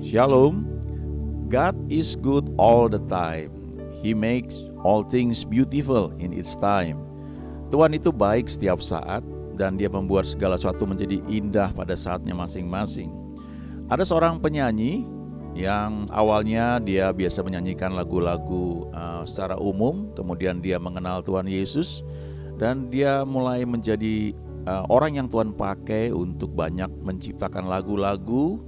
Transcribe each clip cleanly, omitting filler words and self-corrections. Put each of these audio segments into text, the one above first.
Shalom. God is good all the time. He makes all things beautiful in its time. Tuhan itu baik setiap saat dan Dia membuat segala sesuatu menjadi indah pada saatnya masing-masing. Ada seorang penyanyi yang awalnya dia biasa menyanyikan lagu-lagu secara umum, kemudian dia mengenal Tuhan Yesus dan dia mulai menjadi orang yang Tuhan pakai untuk banyak menciptakan lagu-lagu,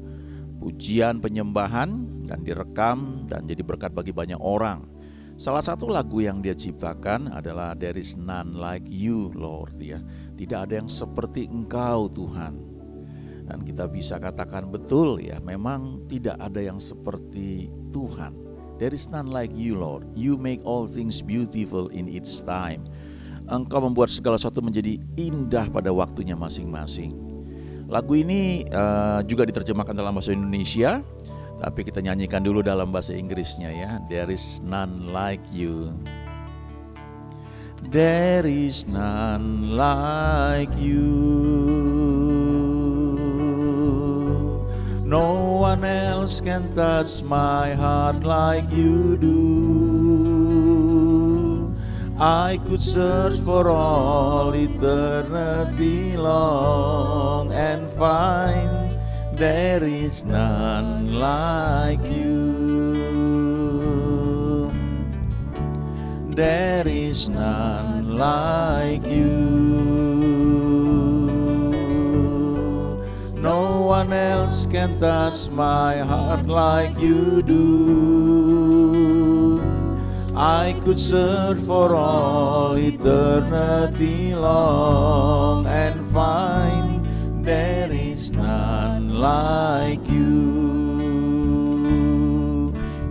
pujian, penyembahan, dan direkam dan jadi berkat bagi banyak orang. Salah satu lagu yang dia ciptakan adalah There is none like you, Lord. Ya, tidak ada yang seperti Engkau, Tuhan. Dan kita bisa katakan betul ya, memang tidak ada yang seperti Tuhan. There is none like you, Lord. You make all things beautiful in its time. Engkau membuat segala sesuatu menjadi indah pada waktunya masing-masing. Lagu ini juga diterjemahkan dalam bahasa Indonesia, tapi kita nyanyikan dulu dalam bahasa Inggrisnya ya. There is none like you. There is none like you. No one else can touch my heart like you do. I could search for all eternity long and find there is none like you. There is none like you. No one else can touch my heart like you do. I could search for all eternity long and find there is none like you.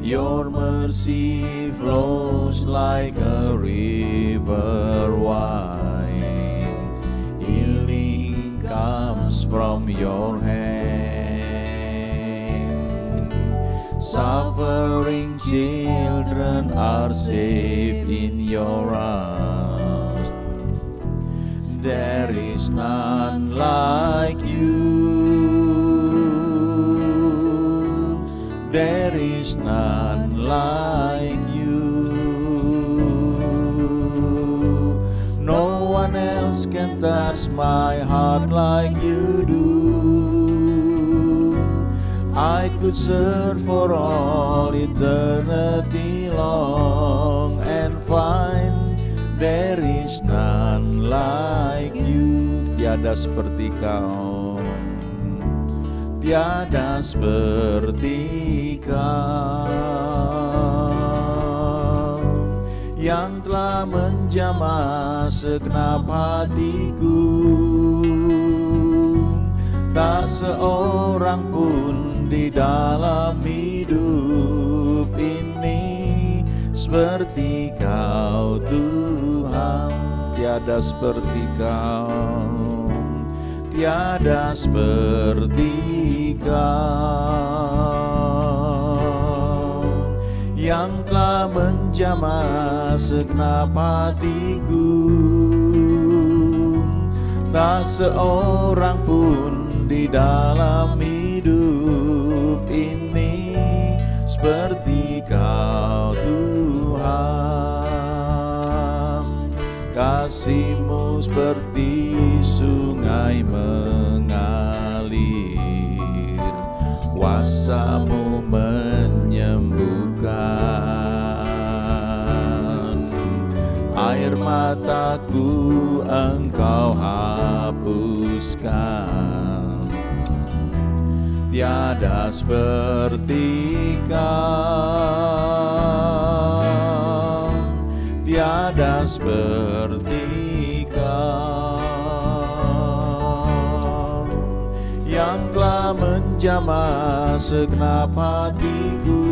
Your mercy flows like a river wide. Healing comes from your hand. Suffering children are safe in your arms. There is none like you. There is none like you. No one else can touch my heart like you do. I could search for all eternity long and find there is none like you. Tiada seperti Kau, tiada seperti Kau, yang telah menjamah segenap hatiku. Tak seorang pun di dalam hidup ini seperti Kau, Tuhan. Tiada seperti Kau, tiada seperti Kau, yang telah menjamah segenap hatiku. Tak seorang pun di dalam hidup ini seperti Kau, Tuhan. Kasih-Mu seperti sungai mengalir, kuasa-Mu menyembuhkan. Air mataku Engkau hapuskan. Tiada seperti Kau, tiada seperti Kau, yang telah menjamah segenap hatiku.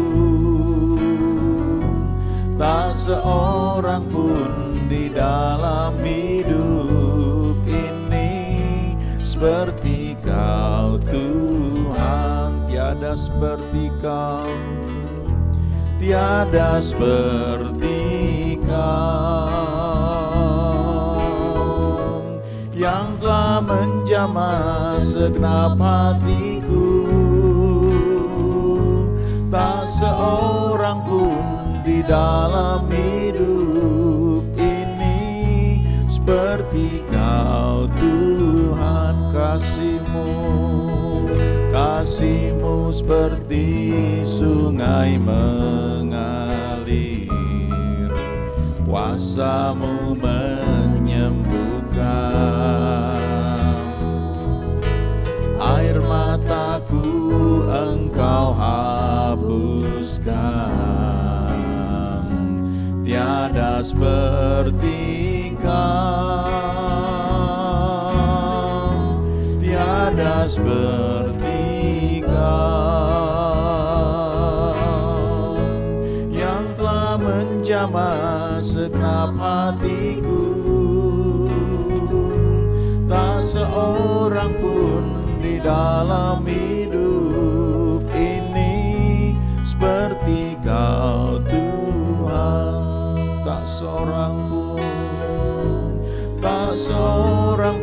Tak seorang pun di dalam hidup ini seperti Kau, Tuhan. Tiada seperti Kau, tiada seperti Kau, yang telah menjamah segenap hatiku. seorang pun di dalam hidup ini seperti Kau Tuhan. Kasih-Mu seperti sungai mengalir, kuasa-Mu menyembuhkan. Air mataku Engkau hapuskan, tiada seperti Kau, tiada seperti Kau, yang telah menjamah segenap hatiku. Tak seorang pun di dalam hidup ini seperti Kau Tuhan. Tak seorang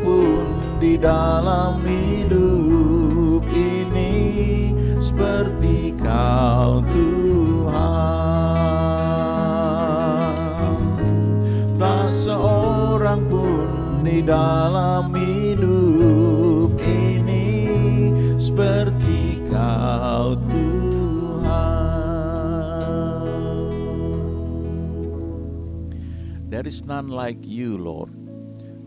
pun di dalam hidup ini seperti Kau Tuhan. Tak seorang pun di dalam hidup ini seperti Kau Tuhan. There is none like You, Lord.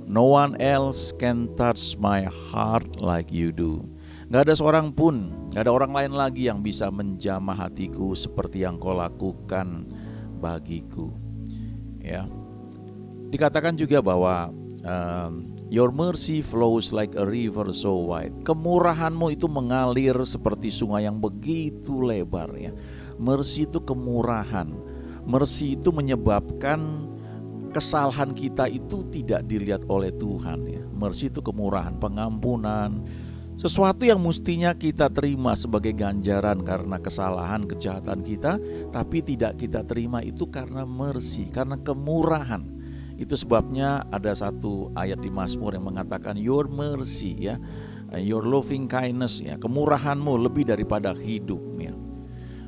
No one else can touch my heart like You do. Gak ada seorang pun, gak ada orang lain lagi yang bisa menjamah hatiku seperti yang Kau lakukan bagiku. Ya, dikatakan juga bahwa Your mercy flows like a river so wide. Kemurahan-Mu itu mengalir seperti sungai yang begitu lebar, ya. Mercy itu kemurahan. Mercy itu menyebabkan kesalahan kita itu tidak dilihat oleh Tuhan, ya. Mercy itu kemurahan, pengampunan, sesuatu yang mestinya kita terima sebagai ganjaran karena kesalahan, kejahatan kita, tapi tidak kita terima itu karena mercy, karena kemurahan. Itu sebabnya ada satu ayat di Mazmur yang mengatakan Your mercy, ya, Your loving kindness, ya, kemurahan-Mu lebih daripada hidup, ya.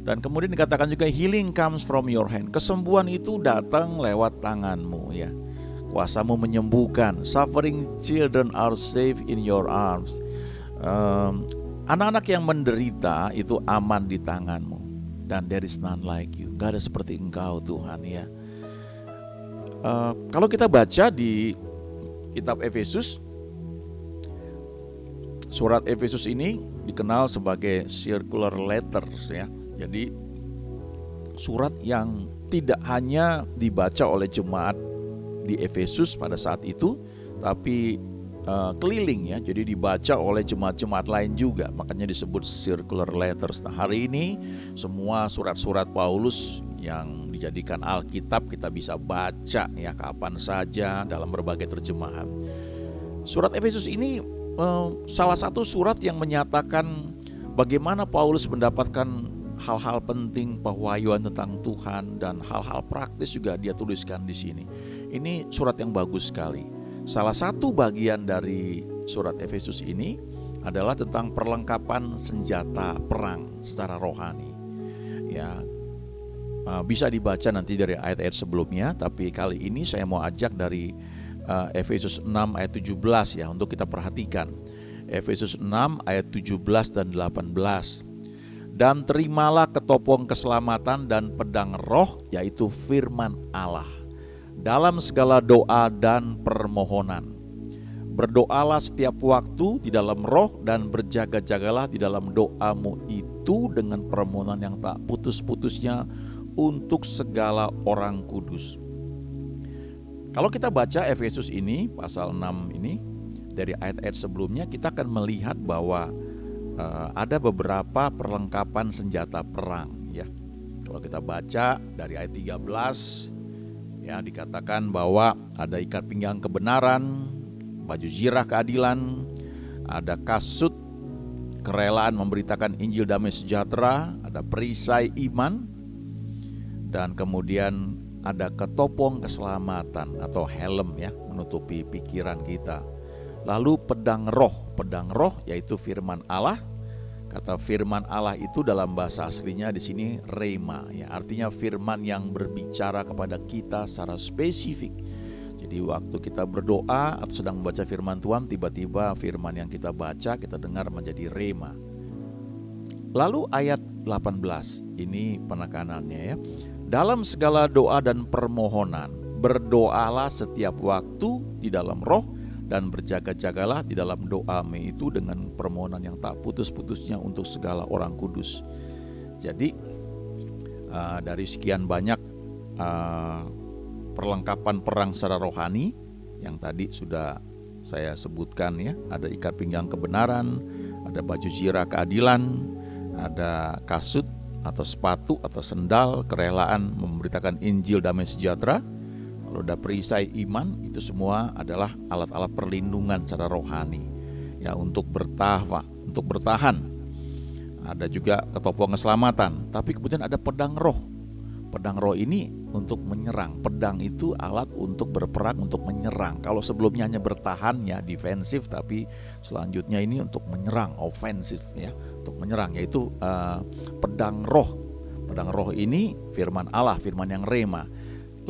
Dan kemudian dikatakan juga healing comes from Your hand. Kesembuhan itu datang lewat tangan-Mu, ya. Kuasa-Mu menyembuhkan. Suffering children are safe in Your arms. Anak-anak yang menderita itu aman di tangan-Mu. Dan there is none like You. Gak ada seperti Engkau, Tuhan, ya. Kalau kita baca di kitab Efesus, surat Efesus ini dikenal sebagai circular letters, ya. Jadi surat yang tidak hanya dibaca oleh jemaat di Efesus pada saat itu, tapi keliling, ya. Jadi dibaca oleh jemaat-jemaat lain juga, makanya disebut circular letters. Nah, hari ini semua surat-surat Paulus yang dijadikan Alkitab kita bisa baca, ya, kapan saja dalam berbagai terjemahan. Surat Efesus ini salah satu surat yang menyatakan bagaimana Paulus mendapatkan hal-hal penting, pewahyuan tentang Tuhan, dan hal-hal praktis juga dia tuliskan di sini. Ini surat yang bagus sekali. Salah satu bagian dari surat Efesus ini adalah tentang perlengkapan senjata perang secara rohani, ya. Bisa dibaca nanti dari ayat-ayat sebelumnya, tapi kali ini saya mau ajak dari Efesus 6 ayat 17, ya, untuk kita perhatikan. Efesus 6 ayat 17 dan 18. Dan terimalah ketopong keselamatan dan pedang roh, yaitu firman Allah, dalam segala doa dan permohonan. Berdoalah setiap waktu di dalam roh, dan berjaga-jagalah di dalam doamu itu dengan permohonan yang tak putus-putusnya untuk segala orang kudus. Kalau kita baca Efesus ini, pasal 6 ini, dari ayat-ayat sebelumnya, kita akan melihat bahwa ada beberapa perlengkapan senjata perang, ya. Kalau kita baca dari ayat 13, ya, dikatakan bahwa ada ikat pinggang kebenaran, baju zirah keadilan, ada kasut kerelaan memberitakan Injil damai sejahtera, ada perisai iman, dan kemudian ada ketopong keselamatan atau helm, ya, menutupi pikiran kita. Lalu pedang roh yaitu firman Allah, Kata firman Allah itu dalam bahasa aslinya di sini rema, ya, artinya firman yang berbicara kepada kita secara spesifik. Jadi waktu kita berdoa atau sedang membaca firman Tuhan, tiba-tiba firman yang kita baca, kita dengar menjadi rema. Lalu ayat 18, ini penekanannya ya. Dalam segala doa dan permohonan, berdoalah setiap waktu di dalam roh, dan berjaga-jagalah di dalam doamu itu dengan permohonan yang tak putus-putusnya untuk segala orang kudus. Jadi dari sekian banyak perlengkapan perang secara rohani yang tadi sudah saya sebutkan ya, ada ikat pinggang kebenaran, ada baju zirah keadilan, ada kasut atau sepatu atau sendal kerelaan memberitakan Injil damai sejahtera, lalu ada perisai iman. Itu semua adalah alat-alat perlindungan secara rohani ya, untuk bertahan. Ada juga ketopong keselamatan. Tapi kemudian ada pedang roh. Pedang roh ini untuk menyerang. Pedang itu alat untuk berperang, untuk menyerang. Kalau sebelumnya hanya bertahan ya defensif, tapi selanjutnya ini untuk menyerang, ofensif ya, untuk menyerang, yaitu pedang roh. Pedang roh ini firman Allah, firman yang rema.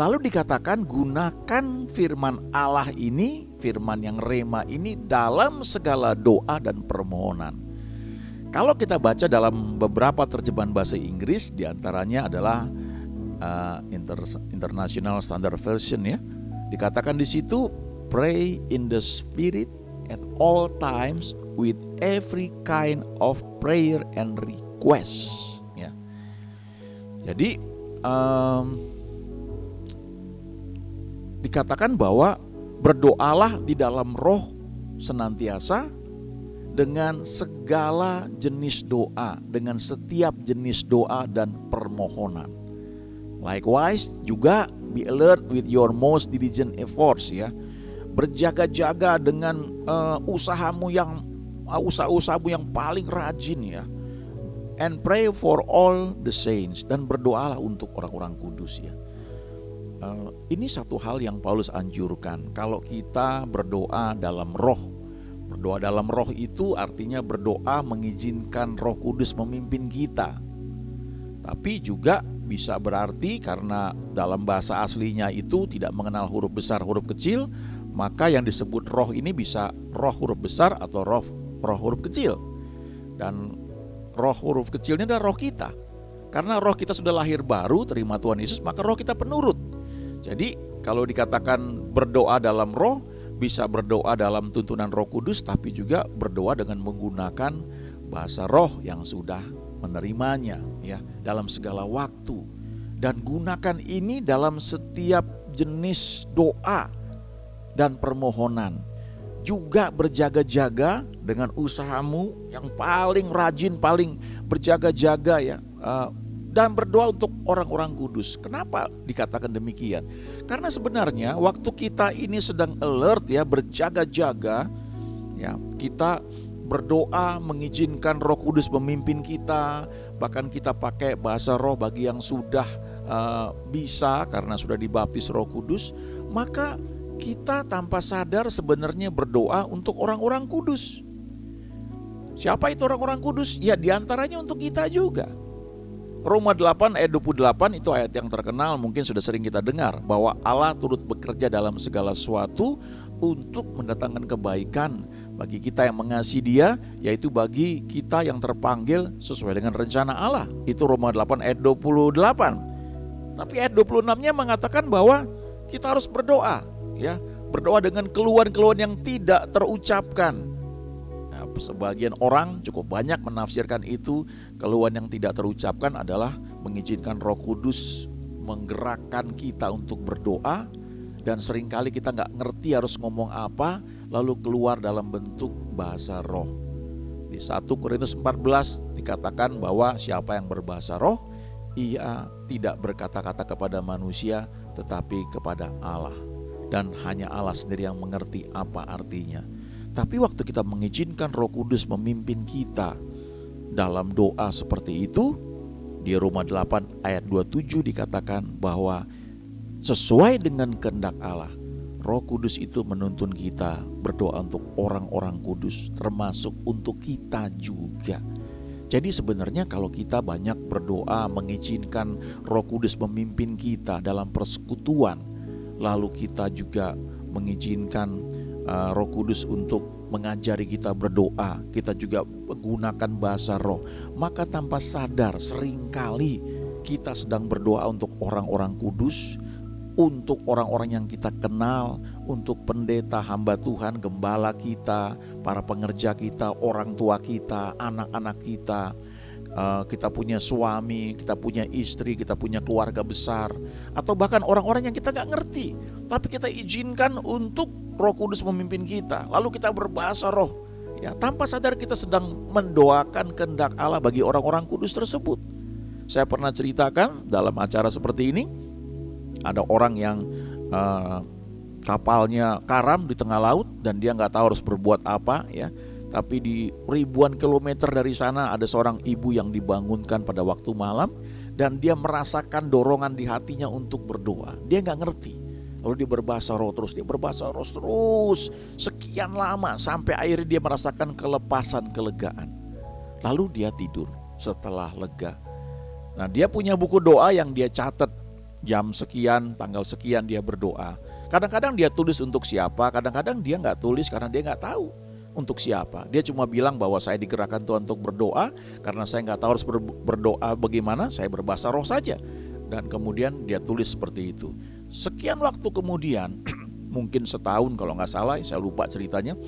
Lalu dikatakan gunakan firman Allah ini, firman yang rema ini dalam segala doa dan permohonan. Kalau kita baca dalam beberapa terjemahan bahasa Inggris, diantaranya adalah International Standard Version ya, dikatakan di situ pray in the spirit at all times with every kind of prayer and request ya. Jadi dikatakan bahwa berdoalah di dalam roh senantiasa dengan segala jenis doa, dengan setiap jenis doa dan permohonan. Likewise juga be alert with your most diligent efforts ya. Berjaga-jaga dengan usahamu yang paling rajin ya. And pray for all the saints, dan berdoalah untuk orang-orang kudus ya. Ini satu hal yang Paulus anjurkan. Kalau kita berdoa dalam roh, berdoa dalam roh itu artinya berdoa mengizinkan Roh Kudus memimpin kita. Tapi juga bisa berarti karena dalam bahasa aslinya itu tidak mengenal huruf besar, huruf kecil, maka yang disebut roh ini bisa roh huruf besar atau roh huruf kecil. Dan roh huruf kecilnya adalah roh kita. Karena roh kita sudah lahir baru, terima Tuhan Yesus, maka roh kita penurut. Jadi kalau dikatakan berdoa dalam roh, bisa berdoa dalam tuntunan Roh Kudus, tapi juga berdoa dengan menggunakan bahasa roh yang sudah menerimanya ya, dalam segala waktu. Dan gunakan ini dalam setiap jenis doa dan permohonan. Juga berjaga-jaga dengan usahamu yang paling rajin, paling berjaga-jaga ya, dan berdoa untuk orang-orang kudus. Kenapa dikatakan demikian? Karena sebenarnya waktu kita ini sedang alert ya, berjaga-jaga ya, kita berdoa mengizinkan Roh Kudus memimpin kita. Bahkan kita pakai bahasa roh bagi yang sudah bisa karena sudah dibaptis Roh Kudus. Maka kita tanpa sadar sebenarnya berdoa untuk orang-orang kudus. Siapa itu orang-orang kudus? Ya diantaranya untuk kita juga. Roma 8 ayat 28 itu ayat yang terkenal, mungkin sudah sering kita dengar, bahwa Allah turut bekerja dalam segala sesuatu untuk mendatangkan kebaikan bagi kita yang mengasihi Dia, yaitu bagi kita yang terpanggil sesuai dengan rencana Allah. Itu Roma 8 ayat 28. Tapi ayat 26-nya mengatakan bahwa kita harus berdoa ya, berdoa dengan keluhan-keluhan yang tidak terucapkan. Sebagian orang cukup banyak menafsirkan itu, keluhan yang tidak terucapkan adalah mengizinkan Roh Kudus menggerakkan kita untuk berdoa, dan seringkali kita gak ngerti harus ngomong apa, lalu keluar dalam bentuk bahasa roh. Di 1 Korintus 14 dikatakan bahwa siapa yang berbahasa roh, ia tidak berkata-kata kepada manusia tetapi kepada Allah, dan hanya Allah sendiri yang mengerti apa artinya. Tapi waktu kita mengizinkan Roh Kudus memimpin kita dalam doa seperti itu, di Roma 8 ayat 27 dikatakan bahwa sesuai dengan kehendak Allah, Roh Kudus itu menuntun kita berdoa untuk orang-orang kudus, termasuk untuk kita juga. Jadi sebenarnya kalau kita banyak berdoa mengizinkan Roh Kudus memimpin kita dalam persekutuan, lalu kita juga mengizinkan Roh Kudus untuk mengajari kita berdoa, kita juga menggunakan bahasa roh, maka tanpa sadar seringkali kita sedang berdoa untuk orang-orang kudus, untuk orang-orang yang kita kenal, untuk pendeta, hamba Tuhan, gembala kita, para pengerja kita, orang tua kita, anak-anak kita. Kita punya suami, kita punya istri, kita punya keluarga besar, atau bahkan orang-orang yang kita gak ngerti, tapi kita izinkan untuk Roh Kudus memimpin kita, lalu kita berbahasa roh. Ya, tanpa sadar kita sedang mendoakan kehendak Allah bagi orang-orang kudus tersebut. Saya pernah ceritakan dalam acara seperti ini, ada orang yang kapalnya karam di tengah laut dan dia nggak tahu harus berbuat apa, ya. Tapi di ribuan kilometer dari sana ada seorang ibu yang dibangunkan pada waktu malam dan dia merasakan dorongan di hatinya untuk berdoa. Dia nggak ngerti. Lalu dia berbahasa roh terus, sekian lama sampai akhirnya dia merasakan kelepasan, kelegaan. Lalu dia tidur setelah lega. Nah, dia punya buku doa yang dia catat, jam sekian, tanggal sekian dia berdoa. Kadang-kadang dia tulis untuk siapa, kadang-kadang dia nggak tulis karena dia nggak tahu untuk siapa. Dia cuma bilang bahwa saya digerakkan Tuhan untuk berdoa, karena saya nggak tahu harus berdoa bagaimana, saya berbahasa roh saja. Dan kemudian dia tulis seperti itu. Sekian waktu kemudian, mungkin setahun kalau nggak salah, saya lupa ceritanya.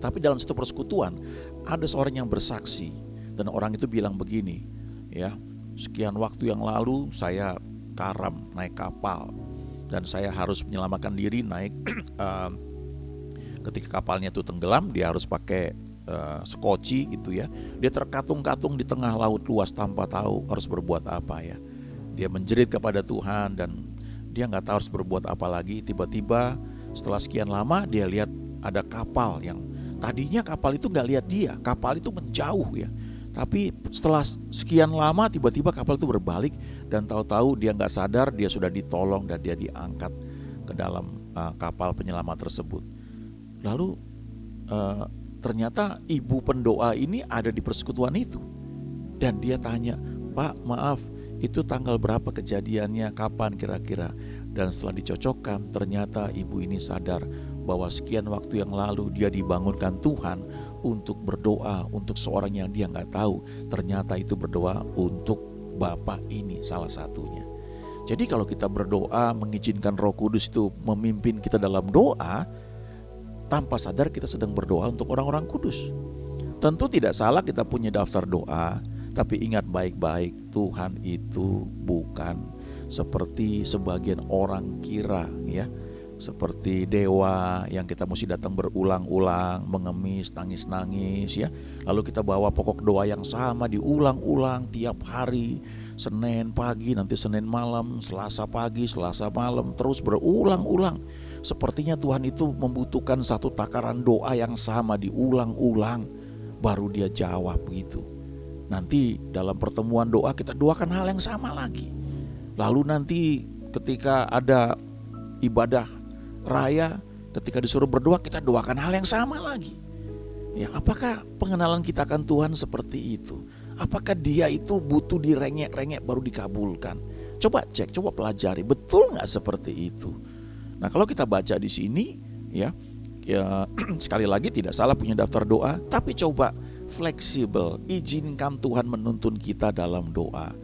Tapi dalam satu persekutuan ada seorang yang bersaksi dan orang itu bilang begini, ya, sekian waktu yang lalu saya karam naik kapal dan saya harus menyelamatkan diri naik ketika kapalnya itu tenggelam, dia harus pakai skoci gitu ya. Dia terkatung-katung di tengah laut luas tanpa tahu harus berbuat apa ya. Dia menjerit kepada Tuhan dan dia nggak tahu harus berbuat apa lagi. Tiba-tiba setelah sekian lama dia lihat ada kapal yang tadinya kapal itu nggak lihat dia, kapal itu menjauh ya. Tapi setelah sekian lama tiba-tiba kapal itu berbalik dan tahu-tahu dia nggak sadar dia sudah ditolong dan dia diangkat ke dalam kapal penyelamat tersebut. Lalu ternyata ibu pendoa ini ada di persekutuan itu dan dia tanya, "Pak, maaf, itu tanggal berapa kejadiannya, kapan kira-kira?" Dan setelah dicocokkan ternyata ibu ini sadar bahwa sekian waktu yang lalu dia dibangunkan Tuhan untuk berdoa untuk seorang yang dia nggak tahu. Ternyata itu berdoa untuk Bapak ini salah satunya. Jadi kalau kita berdoa mengizinkan Roh Kudus itu memimpin kita dalam doa, tanpa sadar kita sedang berdoa untuk orang-orang kudus. Tentu tidak salah kita punya daftar doa, tapi ingat baik-baik, Tuhan itu bukan seperti sebagian orang kira ya. Seperti dewa yang kita mesti datang berulang-ulang, mengemis, nangis-nangis ya. Lalu kita bawa pokok doa yang sama diulang-ulang tiap hari, Senin pagi, nanti Senin malam, Selasa pagi, Selasa malam, terus berulang-ulang. Sepertinya Tuhan itu membutuhkan satu takaran doa yang sama diulang-ulang, baru dia jawab gitu. Nanti dalam pertemuan doa kita doakan hal yang sama lagi. Lalu nanti ketika ada ibadah raya, ketika disuruh berdoa kita doakan hal yang sama lagi. Ya, apakah pengenalan kita akan Tuhan seperti itu? Apakah dia itu butuh direngek-rengek baru dikabulkan? Coba cek, coba pelajari, betul nggak seperti itu? Nah, kalau kita baca di sini ya sekali lagi tidak salah punya daftar doa, tapi coba fleksibel, izinkan Tuhan menuntun kita dalam doa.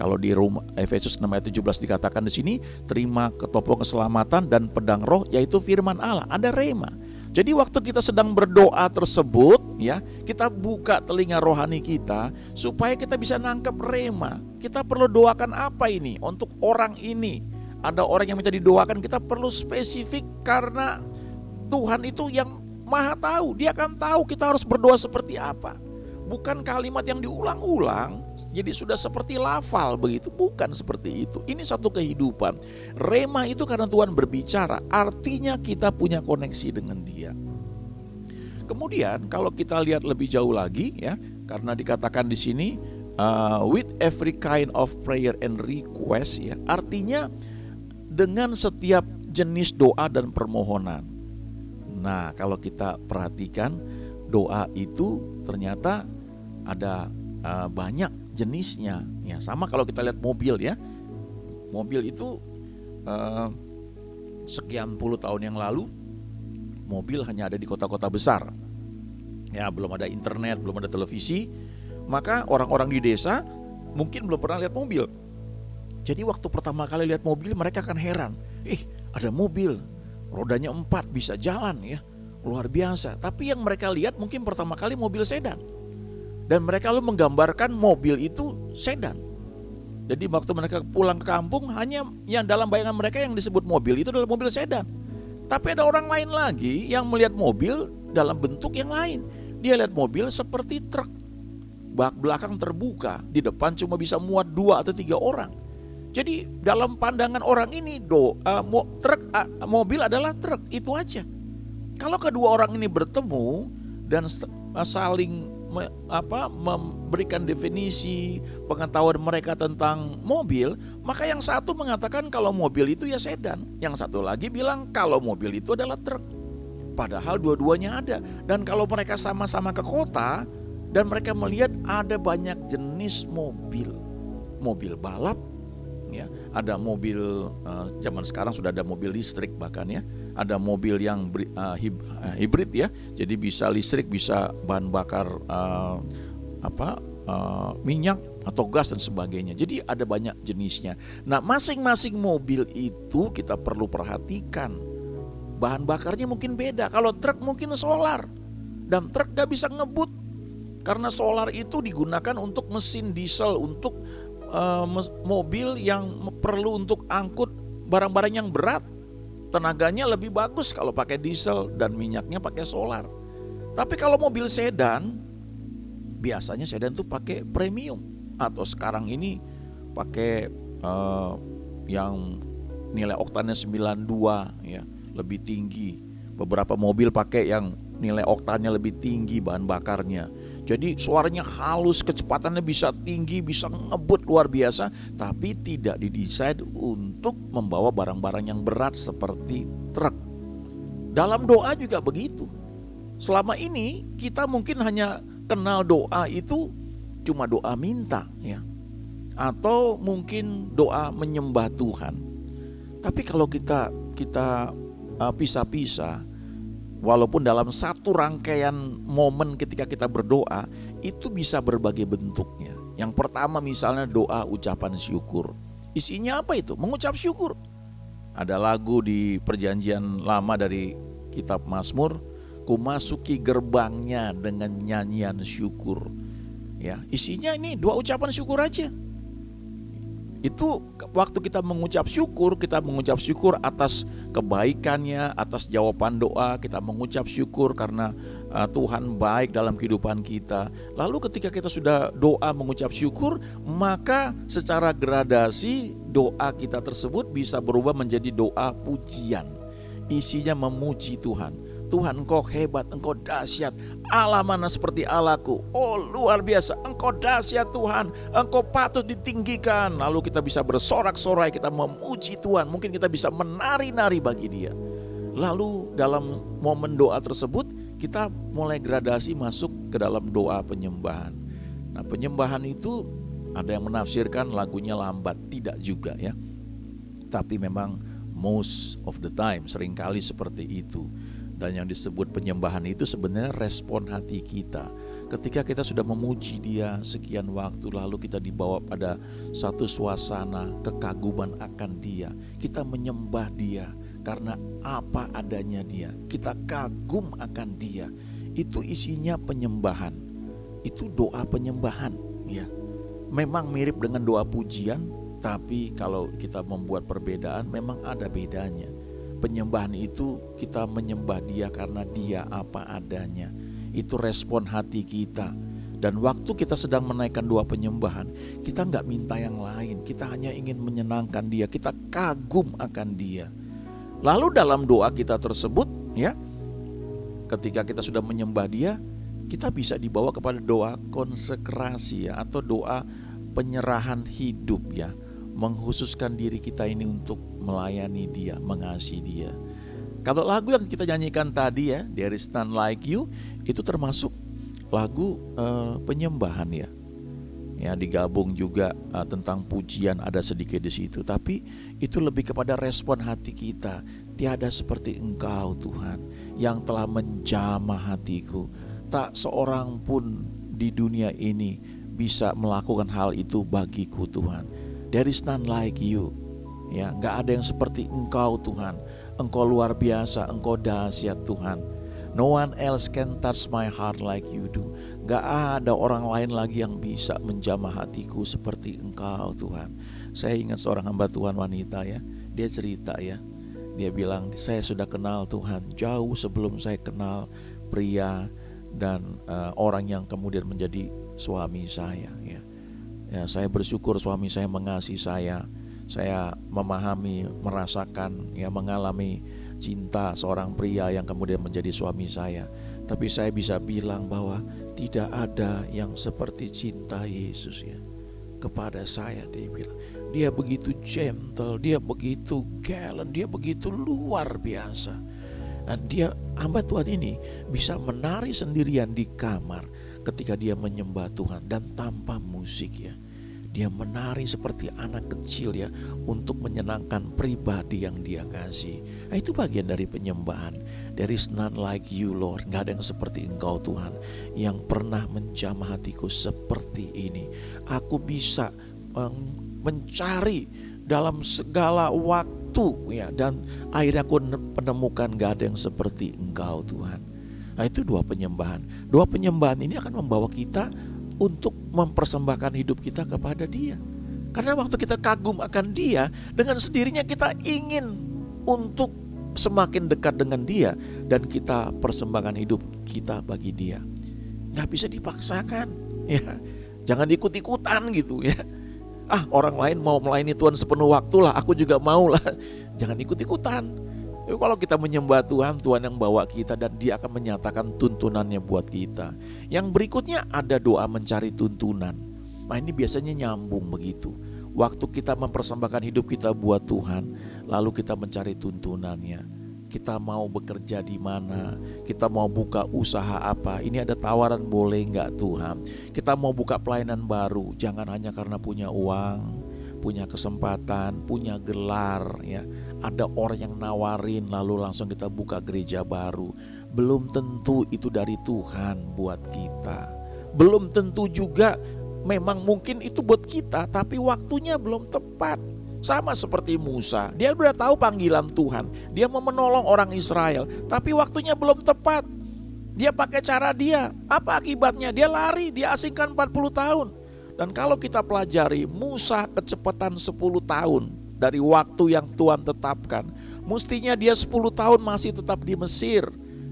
Kalau di Efesus 6 ayat 17 dikatakan di sini, terima ketopong keselamatan dan pedang roh, yaitu firman Allah, ada rema. Jadi waktu kita sedang berdoa tersebut ya, kita buka telinga rohani kita supaya kita bisa nangkep rema. Kita perlu doakan apa ini untuk orang ini. Ada orang yang minta didoakan, kita perlu spesifik karena Tuhan itu yang maha tahu. Dia akan tahu kita harus berdoa seperti apa. Bukan kalimat yang diulang-ulang jadi sudah seperti lafal begitu, bukan seperti itu. Ini satu kehidupan. Rema itu karena Tuhan berbicara, artinya kita punya koneksi dengan Dia. Kemudian kalau kita lihat lebih jauh lagi ya, karena dikatakan di sini with every kind of prayer and request ya, artinya dengan setiap jenis doa dan permohonan. Nah, kalau kita perhatikan doa itu ternyata ada banyak jenisnya. Ya, sama kalau kita lihat mobil ya. Mobil itu sekian puluh tahun yang lalu mobil hanya ada di kota-kota besar. Ya, belum ada internet, belum ada televisi. Maka orang-orang di desa mungkin belum pernah lihat mobil. Jadi waktu pertama kali lihat mobil mereka akan heran. Ada mobil, rodanya 4 bisa jalan ya. Luar biasa. Tapi yang mereka lihat mungkin pertama kali mobil sedan. Dan mereka lalu menggambarkan mobil itu sedan. Jadi waktu mereka pulang ke kampung, hanya yang dalam bayangan mereka yang disebut mobil itu adalah mobil sedan. Tapi ada orang lain lagi yang melihat mobil dalam bentuk yang lain. Dia lihat mobil seperti truk. Bak belakang terbuka, di depan cuma bisa muat 2 atau 3 orang. Jadi dalam pandangan orang ini mobil adalah truk, itu aja. Kalau kedua orang ini bertemu dan saling memberikan definisi pengetahuan mereka tentang mobil, maka yang satu mengatakan kalau mobil itu ya sedan, yang satu lagi bilang kalau mobil itu adalah truk. Padahal dua-duanya ada. Dan kalau mereka sama-sama ke kota dan mereka melihat ada banyak jenis mobil, mobil balap ya, ada mobil zaman sekarang sudah ada mobil listrik bahkan ya, ada mobil yang hibrid ya, jadi bisa listrik, bisa bahan bakar minyak atau gas dan sebagainya. Jadi ada banyak jenisnya. Nah, masing-masing mobil itu kita perlu perhatikan. Bahan bakarnya mungkin beda. Kalau truk mungkin solar, dan truk gak bisa ngebut karena solar itu digunakan untuk mesin diesel, untuk mobil yang perlu untuk angkut barang-barang yang berat. Tenaganya lebih bagus kalau pakai diesel dan minyaknya pakai solar. Tapi kalau mobil sedan, biasanya sedan tuh pakai premium, atau sekarang ini pakai yang nilai oktannya 92 ya, lebih tinggi. Beberapa mobil pakai yang nilai oktannya lebih tinggi bahan bakarnya. Jadi suaranya halus, kecepatannya bisa tinggi, bisa ngebut luar biasa, tapi tidak didesain untuk membawa barang-barang yang berat seperti truk. Dalam doa juga begitu. Selama ini kita mungkin hanya kenal doa itu cuma doa minta ya, atau mungkin doa menyembah Tuhan. Tapi kalau kita pisah-pisah, walaupun dalam satu rangkaian momen ketika kita berdoa, itu bisa berbagai bentuknya. Yang pertama misalnya doa ucapan syukur. Isinya apa itu? Mengucap syukur. Ada lagu di Perjanjian Lama dari kitab Mazmur, ku masuki gerbangnya dengan nyanyian syukur. Ya, isinya ini doa ucapan syukur aja. Itu waktu kita mengucap syukur atas kebaikannya, atas jawaban doa, kita mengucap syukur karena Tuhan baik dalam kehidupan kita. Lalu ketika kita sudah doa mengucap syukur, maka secara gradasi doa kita tersebut bisa berubah menjadi doa pujian. Isinya memuji Tuhan. Tuhan, Engkau hebat, Engkau dahsyat. Allah mana seperti Allahku. Oh, luar biasa, Engkau dahsyat Tuhan, Engkau patut ditinggikan. Lalu kita bisa bersorak-sorai, kita memuji Tuhan. Mungkin kita bisa menari-nari bagi Dia. Lalu dalam momen doa tersebut, kita mulai gradasi masuk ke dalam doa penyembahan. Nah, penyembahan itu ada yang menafsirkan lagunya lambat. Tidak juga ya. Tapi memang most of the time seringkali seperti itu. Dan yang disebut penyembahan itu sebenarnya respon hati kita. Ketika kita sudah memuji Dia sekian waktu, lalu kita dibawa pada satu suasana kekaguman akan Dia. Kita menyembah Dia karena apa adanya Dia. Kita kagum akan Dia. Itu isinya penyembahan. Itu doa penyembahan ya. Memang mirip dengan doa pujian, tapi kalau kita membuat perbedaan memang ada bedanya. Penyembahan itu kita menyembah Dia karena Dia apa adanya. Itu respon hati kita. Dan waktu kita sedang menaikkan doa penyembahan, kita gak minta yang lain. Kita hanya ingin menyenangkan Dia. Kita kagum akan Dia. Lalu dalam doa kita tersebut ya, ketika kita sudah menyembah Dia, kita bisa dibawa kepada doa konsekrasi ya, atau doa penyerahan hidup ya. Mengkhususkan diri kita ini untuk melayani Dia, mengasihi Dia. Kalau lagu yang kita nyanyikan tadi ya, There is None Like You, itu termasuk lagu penyembahan ya. Ya, digabung juga tentang pujian ada sedikit di situ, tapi itu lebih kepada respon hati kita. Tiada seperti Engkau Tuhan yang telah menjamah hatiku. Tak seorang pun di dunia ini bisa melakukan hal itu bagiku Tuhan. There is none like you. Ya, gak ada yang seperti Engkau Tuhan. Engkau luar biasa, Engkau dahsyat Tuhan. No one else can touch my heart like you do. Gak ada orang lain lagi yang bisa menjamah hatiku seperti Engkau Tuhan. Saya ingat seorang hamba Tuhan wanita ya, dia cerita ya, dia bilang, saya sudah kenal Tuhan jauh sebelum saya kenal pria dan orang yang kemudian menjadi suami saya ya. Ya, saya bersyukur suami saya mengasihi saya memahami, merasakan, ya, mengalami cinta seorang pria yang kemudian menjadi suami saya. Tapi saya bisa bilang bahwa tidak ada yang seperti cinta Yesus ya kepada saya. Dia bilang, dia begitu gentle, dia begitu gallant, dia begitu luar biasa. Dan dia, hamba Tuhan ini bisa menari sendirian di kamar ketika dia menyembah Tuhan dan tanpa musik ya. Dia menari seperti anak kecil ya, untuk menyenangkan pribadi yang dia kasih. Nah, itu bagian dari penyembahan. There is none like you Lord. Gak ada yang seperti Engkau Tuhan yang pernah menjamah hatiku seperti ini. Aku bisa mencari dalam segala waktu ya, dan akhirnya aku menemukan gak ada yang seperti Engkau Tuhan. Nah, itu dua penyembahan. Dua penyembahan ini akan membawa kita untuk mempersembahkan hidup kita kepada Dia. Karena waktu kita kagum akan Dia, dengan sendirinya kita ingin untuk semakin dekat dengan Dia, dan kita persembahkan hidup kita bagi Dia. Gak bisa dipaksakan ya. Jangan ikut-ikutan gitu ya. Orang lain mau melayani Tuhan sepenuh waktu lah, aku juga mau lah. Jangan ikut-ikutan. Kalau kita menyembah Tuhan, Tuhan yang bawa kita dan Dia akan menyatakan tuntunannya buat kita. Yang berikutnya ada doa mencari tuntunan. Nah, ini biasanya nyambung begitu. Waktu kita mempersembahkan hidup kita buat Tuhan, lalu kita mencari tuntunannya. Kita mau bekerja di mana, kita mau buka usaha apa, ini ada tawaran boleh enggak Tuhan. Kita mau buka pelayanan baru, jangan hanya karena punya uang, punya kesempatan, punya gelar ya. Ada orang yang nawarin lalu langsung kita buka gereja baru. Belum tentu itu dari Tuhan buat kita. Belum tentu juga, memang mungkin itu buat kita, tapi waktunya belum tepat. Sama seperti Musa, dia udah tahu panggilan Tuhan, dia mau menolong orang Israel, tapi waktunya belum tepat. Dia pakai cara dia, apa akibatnya? Dia lari, dia asingkan 40 tahun. Dan kalau kita pelajari, Musa kecepatan 10 tahun dari waktu yang Tuhan tetapkan. Mestinya dia 10 tahun masih tetap di Mesir.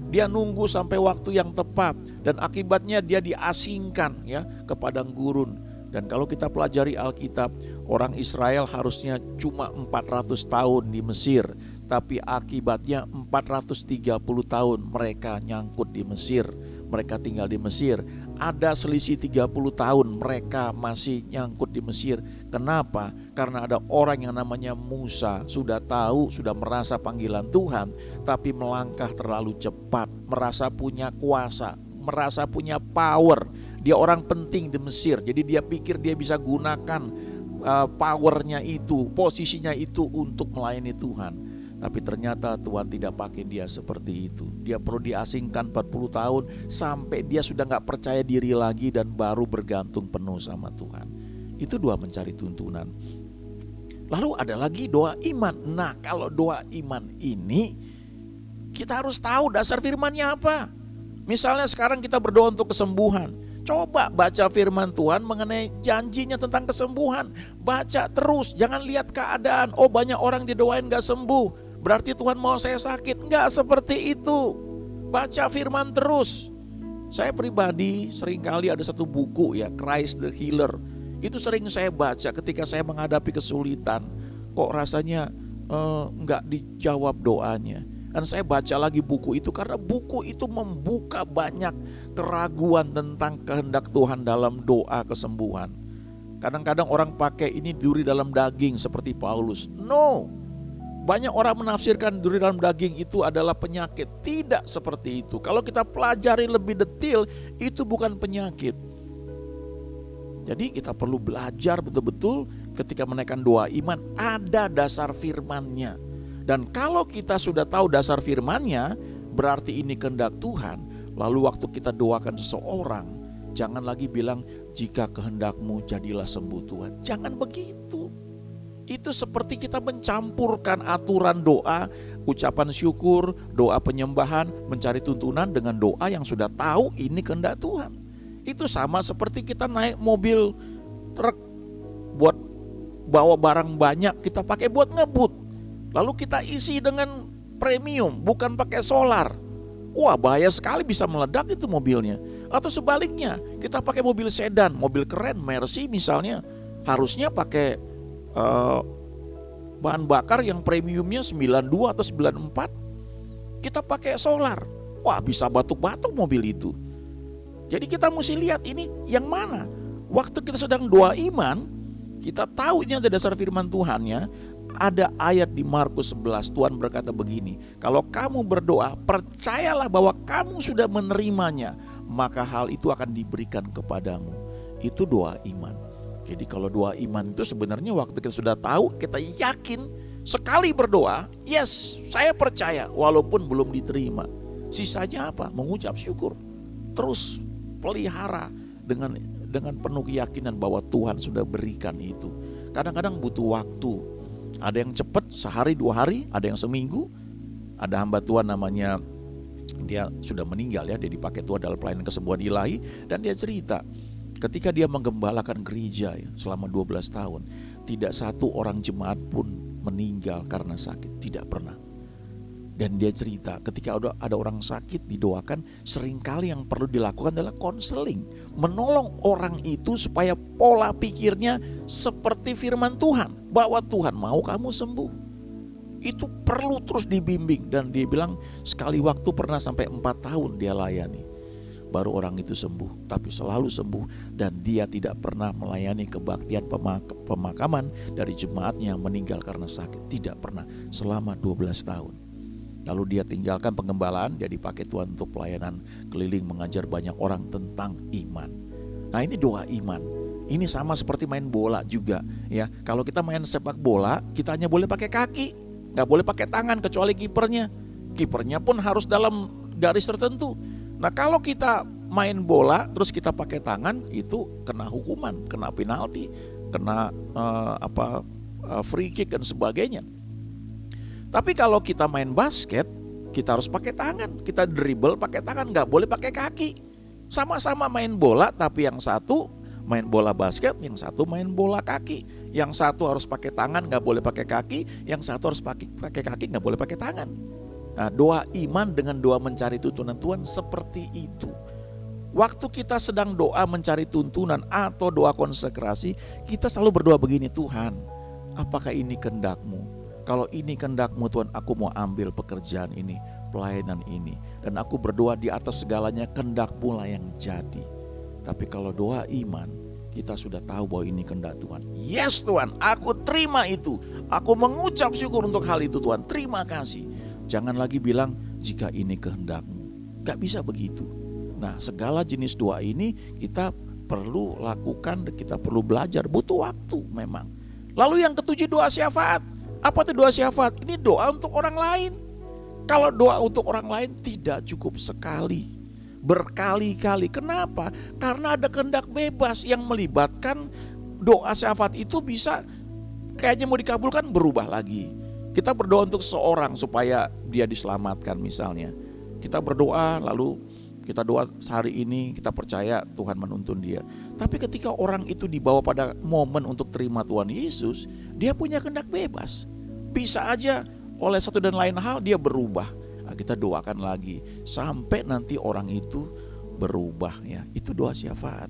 Dia nunggu sampai waktu yang tepat, dan akibatnya dia diasingkan ya ke padang gurun. Dan kalau kita pelajari Alkitab, orang Israel harusnya cuma 400 tahun di Mesir, tapi akibatnya 430 tahun mereka nyangkut di Mesir. Mereka tinggal di Mesir. Ada selisih 30 tahun mereka masih nyangkut di Mesir. Kenapa? Karena ada orang yang namanya Musa, sudah tahu, sudah merasa panggilan Tuhan, tapi melangkah terlalu cepat, merasa punya kuasa, merasa punya power. Dia orang penting di Mesir, jadi dia pikir dia bisa gunakan powernya itu, posisinya itu untuk melayani Tuhan. Tapi ternyata Tuhan tidak pakai dia seperti itu. Dia perlu diasingkan 40 tahun sampai dia sudah gak percaya diri lagi dan baru bergantung penuh sama Tuhan. Itu doa mencari tuntunan. Lalu ada lagi doa iman. Nah, kalau doa iman ini kita harus tahu dasar firmannya apa. Misalnya sekarang kita berdoa untuk kesembuhan. Coba baca firman Tuhan mengenai janjinya tentang kesembuhan. Baca terus, jangan lihat keadaan. Oh, banyak orang didoain gak sembuh, berarti Tuhan mau saya sakit. Enggak seperti itu. Baca firman terus. Saya pribadi seringkali ada satu buku ya, Christ the Healer. Itu sering saya baca ketika saya menghadapi kesulitan. Kok rasanya enggak dijawab doanya. Dan saya baca lagi buku itu karena buku itu membuka banyak keraguan tentang kehendak Tuhan dalam doa kesembuhan. Kadang-kadang orang pakai ini duri dalam daging seperti Paulus. No. Banyak orang menafsirkan duri dalam daging itu adalah penyakit. Tidak seperti itu. Kalau kita pelajari lebih detail, itu bukan penyakit. Jadi kita perlu belajar betul-betul ketika menaikkan doa iman ada dasar firman-Nya. Dan kalau kita sudah tahu dasar firman-Nya, berarti ini kehendak Tuhan. Lalu waktu kita doakan seseorang, jangan lagi bilang jika kehendak-Mu jadilah sembuh Tuhan. Jangan begitu. Itu seperti kita mencampurkan aturan doa, ucapan syukur, doa penyembahan, mencari tuntunan dengan doa yang sudah tahu ini kehendak Tuhan. Itu sama seperti kita naik mobil truk buat bawa barang banyak, kita pakai buat ngebut. Lalu kita isi dengan premium, bukan pakai solar. Wah, bahaya sekali, bisa meledak itu mobilnya. Atau sebaliknya, kita pakai mobil sedan, mobil keren, Mercy misalnya, harusnya pakai bahan bakar yang premiumnya 92 atau 94. Kita pakai solar, wah bisa batuk-batuk mobil itu. Jadi kita mesti lihat ini yang mana. Waktu kita sedang doa iman, kita tahu ini ada dasar firman Tuhannya. Ada ayat di Markus 11, Tuhan berkata begini, kalau kamu berdoa, percayalah bahwa kamu sudah menerimanya, maka hal itu akan diberikan kepadamu. Itu doa iman. Jadi kalau doa iman itu sebenarnya waktu kita sudah tahu, kita yakin, sekali berdoa, yes, saya percaya walaupun belum diterima. Sisanya apa? Mengucap syukur. Terus pelihara dengan penuh keyakinan bahwa Tuhan sudah berikan itu. Kadang-kadang butuh waktu. Ada yang cepat sehari 2 hari, ada yang seminggu. Ada hamba Tuhan namanya, dia sudah meninggal ya, dia dipakai Tuhan dalam pelayanan kesembuhan ilahi. Dan dia cerita, ketika dia menggembalakan gereja ya, selama 12 tahun, tidak satu orang jemaat pun meninggal karena sakit, tidak pernah. Dan dia cerita ketika ada orang sakit didoakan, seringkali yang perlu dilakukan adalah konseling, menolong orang itu supaya pola pikirnya seperti firman Tuhan, bahwa Tuhan mau kamu sembuh. Itu perlu terus dibimbing. Dan dia bilang sekali waktu pernah sampai 4 tahun dia layani, baru orang itu sembuh, tapi selalu sembuh. Dan dia tidak pernah melayani kebaktian pemakaman dari jemaatnya yang meninggal karena sakit, tidak pernah selama 12 tahun. Lalu dia tinggalkan pengembalaan, dia dipakai Tuhan untuk pelayanan keliling mengajar banyak orang tentang iman. Nah, ini doa iman. Ini sama seperti main bola juga ya. Kalau kita main sepak bola, kita hanya boleh pakai kaki, nggak boleh pakai tangan kecuali kipernya. Kipernya pun harus dalam garis tertentu. Nah, kalau kita main bola terus kita pakai tangan, itu kena hukuman, kena penalti, kena free kick dan sebagainya. Tapi kalau kita main basket, kita harus pakai tangan. Kita dribble pakai tangan, nggak boleh pakai kaki. Sama-sama main bola, tapi yang satu main bola basket, yang satu main bola kaki. Yang satu harus pakai tangan, nggak boleh pakai kaki. Yang satu harus pakai kaki, nggak boleh pakai tangan. Nah, doa iman dengan doa mencari tuntunan Tuhan seperti itu. Waktu kita sedang doa mencari tuntunan atau doa konsekrasi, kita selalu berdoa begini, Tuhan, apakah ini kehendak-Mu? Kalau ini kehendak-Mu Tuhan, aku mau ambil pekerjaan ini, pelayanan ini. Dan aku berdoa di atas segalanya, kehendak-Mu lah yang jadi. Tapi kalau doa iman, kita sudah tahu bahwa ini kehendak Tuhan. Yes Tuhan, aku terima itu. Aku mengucap syukur untuk hal itu Tuhan, terima kasih. Jangan lagi bilang, jika ini kehendak-Mu. Gak bisa begitu. Nah, segala jenis doa ini kita perlu lakukan, kita perlu belajar, butuh waktu memang. Lalu yang ketujuh, doa syafaat. Apa itu doa syafaat? Ini doa untuk orang lain. Kalau doa untuk orang lain tidak cukup sekali, berkali-kali. Kenapa? Karena ada kehendak bebas yang melibatkan doa syafaat itu bisa kayaknya mau dikabulkan berubah lagi. Kita berdoa untuk seorang supaya dia diselamatkan misalnya. Kita berdoa lalu kita doa hari ini, kita percaya Tuhan menuntun dia. Tapi ketika orang itu dibawa pada momen untuk terima Tuhan Yesus, dia punya kehendak bebas. Bisa aja oleh satu dan lain hal dia berubah. Nah, kita doakan lagi sampai nanti orang itu berubah ya. Itu doa syafaat.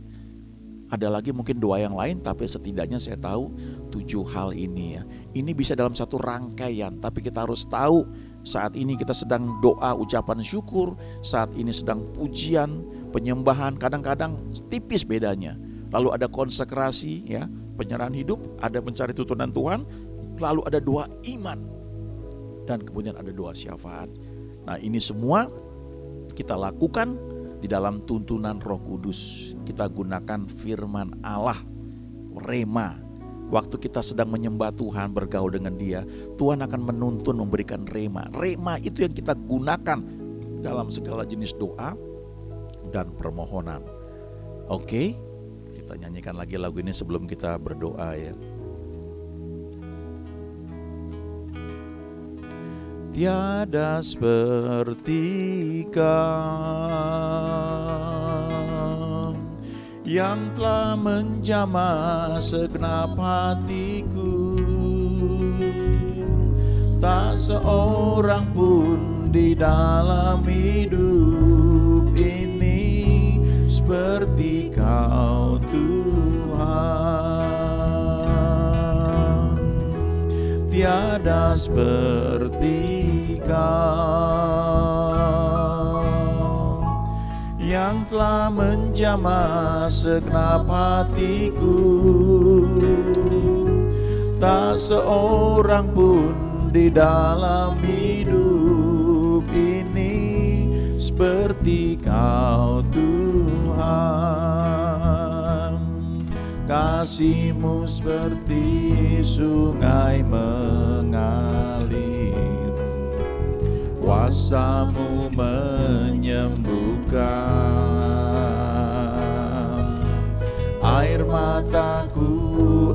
Ada lagi mungkin doa yang lain, tapi setidaknya saya tahu 7 hal ini ya. Ini bisa dalam satu rangkaian, tapi kita harus tahu saat ini kita sedang doa ucapan syukur, saat ini sedang pujian, penyembahan, kadang-kadang tipis bedanya. Lalu ada konsekrasi ya, penyerahan hidup, ada mencari tuntunan Tuhan, lalu ada doa iman, dan kemudian ada doa syafaat. Nah, ini semua kita lakukan di dalam tuntunan Roh Kudus. Kita gunakan firman Allah, rema. Waktu kita sedang menyembah Tuhan, bergaul dengan Dia, Tuhan akan menuntun, memberikan rema. Rema itu yang kita gunakan dalam segala jenis doa dan permohonan. Oke, kita nyanyikan lagi lagu ini sebelum kita berdoa ya. Tiada seperti Kau yang telah menjamah segenap hatiku. Tak seorang pun di dalam hidup ini seperti Kau Tuhan. Tiada seperti Kau yang telah menjamah segenap hatiku. Tak seorang pun di dalam hidup ini seperti Kau Tuhan. Kasih-Mu seperti sungai mengalir, kuasa-Mu menyembuhkan. Air mataku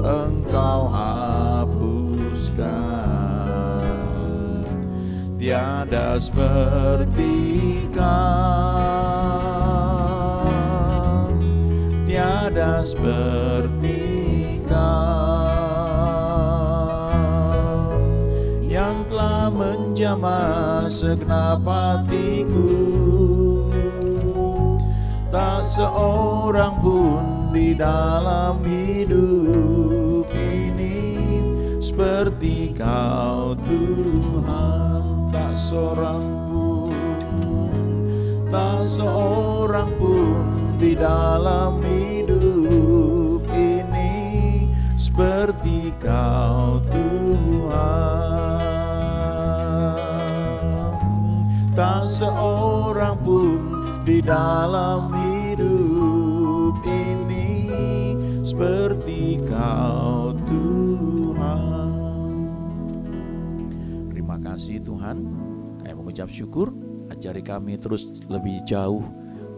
Engkau hapuskan. Tiada seperti Kau, tiada seperti Kau yang telah menjamah segenap hatiku. Tak seorang pun di dalam hidup ini seperti Kau Tuhan. Tak seorang pun, tak seorang pun di dalam hidup ini seperti Kau Tuhan. Tak seorang pun di dalam hidup ini seperti Kau Tuhan. Terima kasih Tuhan, kami mengucap syukur. Ajari kami terus lebih jauh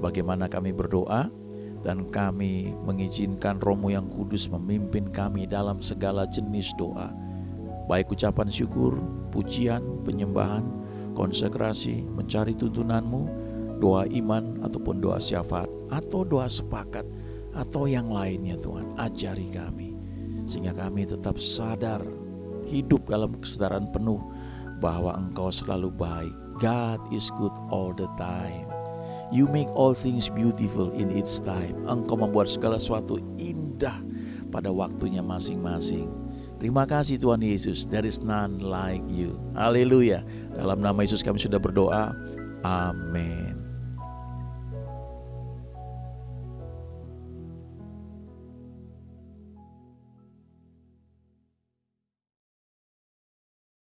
bagaimana kami berdoa, dan kami mengizinkan Roh-Mu yang kudus memimpin kami dalam segala jenis doa, baik ucapan syukur, pujian, penyembahan, konsekrasi, mencari tuntunan-Mu, doa iman ataupun doa syafaat atau doa sepakat atau yang lainnya. Tuhan, ajari kami sehingga kami tetap sadar, hidup dalam kesadaran penuh bahwa Engkau selalu baik. God is good all the time. You make all things beautiful in its time. Engkau membuat segala sesuatu indah pada waktunya masing-masing. Terima kasih Tuhan Yesus. There is none like you. Haleluya. Dalam nama Yesus kami sudah berdoa. Amin.